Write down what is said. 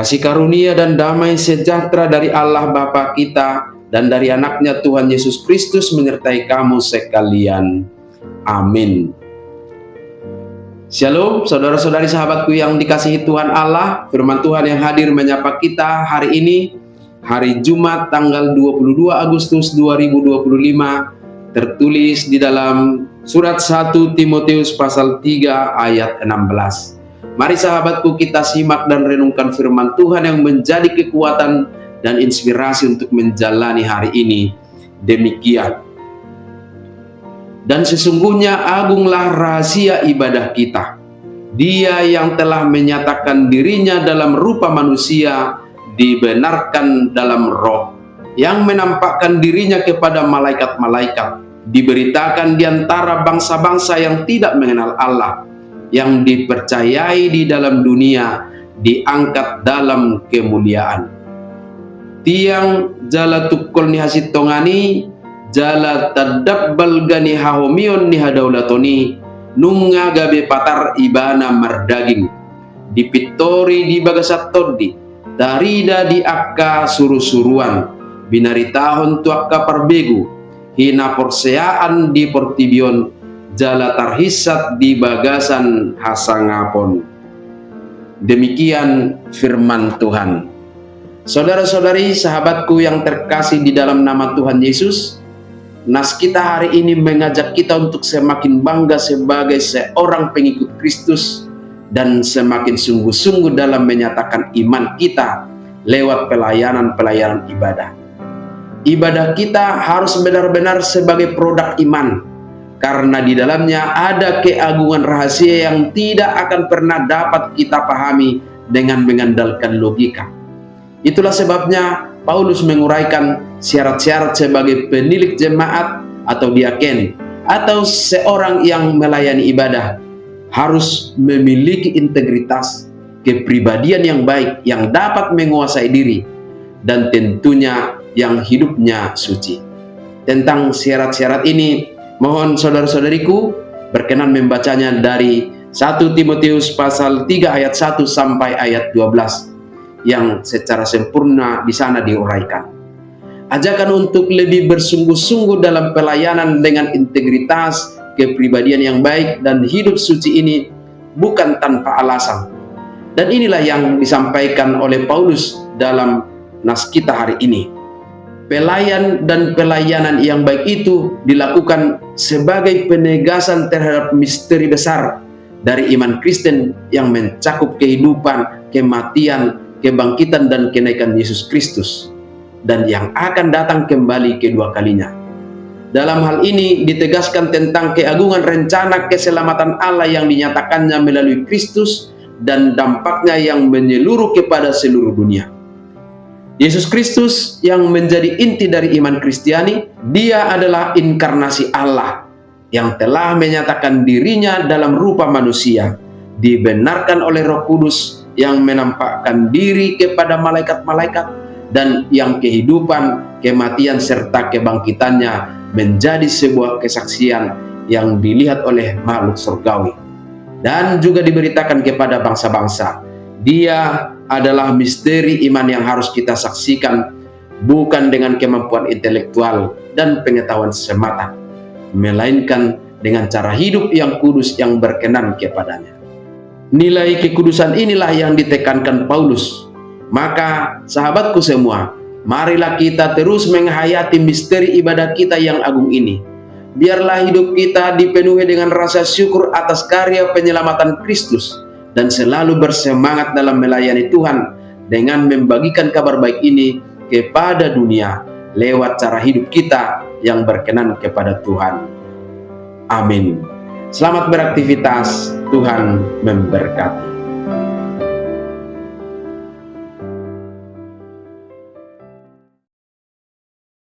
Kasih karunia dan damai sejahtera dari Allah Bapa kita dan dari anaknya Tuhan Yesus Kristus menyertai kamu sekalian. Amin. Shalom saudara-saudari sahabatku yang dikasihi Tuhan Allah. Firman Tuhan yang hadir menyapa kita hari ini, hari Jumat tanggal 22 Agustus 2025, tertulis di dalam surat 1 Timotius pasal 3 ayat 16. Mari sahabatku, kita simak dan renungkan firman Tuhan yang menjadi kekuatan dan inspirasi untuk menjalani hari ini. Demikian. Dan sesungguhnya agunglah rahasia ibadah kita. Dia yang telah menyatakan dirinya dalam rupa manusia, dibenarkan dalam roh, yang menampakkan dirinya kepada malaikat-malaikat, diberitakan di antara bangsa-bangsa yang tidak mengenal Allah, yang dipercayai di dalam dunia, diangkat dalam kemuliaan. Tiang jala tukul ni hasit tongani, jala tadabbal gani hahomion ni hadaulatoni, nunga gabe patar ibana mardaging, dipitori di bagasat todi, tarida di akka suru-suruan, binari tahun tuakka perbegu, hina porseaan di portibion, jala tarhisat di bagasan hasangapon. Demikian firman Tuhan. Saudara-saudari sahabatku yang terkasih di dalam nama Tuhan Yesus, nas kita hari ini mengajak kita untuk semakin bangga sebagai seorang pengikut Kristus dan semakin sungguh-sungguh dalam menyatakan iman kita lewat pelayanan-pelayanan ibadah. Ibadah kita harus benar-benar sebagai produk iman, karena di dalamnya ada keagungan rahasia yang tidak akan pernah dapat kita pahami dengan mengandalkan logika. Itulah sebabnya Paulus menguraikan syarat-syarat sebagai penilik jemaat atau diaken, atau seorang yang melayani ibadah, harus memiliki integritas, kepribadian yang baik, yang dapat menguasai diri, dan tentunya yang hidupnya suci. Tentang syarat-syarat ini, mohon saudara-saudariku berkenan membacanya dari 1 Timotius pasal 3 ayat 1 sampai ayat 12 yang secara sempurna di sana diuraikan. Ajakan untuk lebih bersungguh-sungguh dalam pelayanan dengan integritas, kepribadian yang baik, dan hidup suci ini bukan tanpa alasan. Dan inilah yang disampaikan oleh Paulus dalam nas kita hari ini. Pelayan dan pelayanan yang baik itu dilakukan sebagai penegasan terhadap misteri besar dari iman Kristen yang mencakup kehidupan, kematian, kebangkitan, dan kenaikan Yesus Kristus, dan yang akan datang kembali kedua kalinya. Dalam hal ini ditegaskan tentang keagungan rencana keselamatan Allah yang dinyatakannya melalui Kristus dan dampaknya yang menyeluruh kepada seluruh dunia. Yesus Kristus yang menjadi inti dari iman Kristiani, Dia adalah inkarnasi Allah yang telah menyatakan dirinya dalam rupa manusia, dibenarkan oleh Roh Kudus yang menampakkan diri kepada malaikat-malaikat, dan yang kehidupan, kematian, serta kebangkitannya menjadi sebuah kesaksian yang dilihat oleh makhluk surgawi dan juga diberitakan kepada bangsa-bangsa. Dia adalah misteri iman yang harus kita saksikan, bukan dengan kemampuan intelektual dan pengetahuan semata, melainkan dengan cara hidup yang kudus yang berkenan kepadanya. Nilai kekudusan inilah yang ditekankan Paulus. Maka sahabatku semua, marilah kita terus menghayati misteri ibadah kita yang agung ini. Biarlah hidup kita dipenuhi dengan rasa syukur atas karya penyelamatan Kristus, dan selalu bersemangat dalam melayani Tuhan dengan membagikan kabar baik ini kepada dunia lewat cara hidup kita yang berkenan kepada Tuhan. Amin. Selamat beraktivitas, Tuhan memberkati.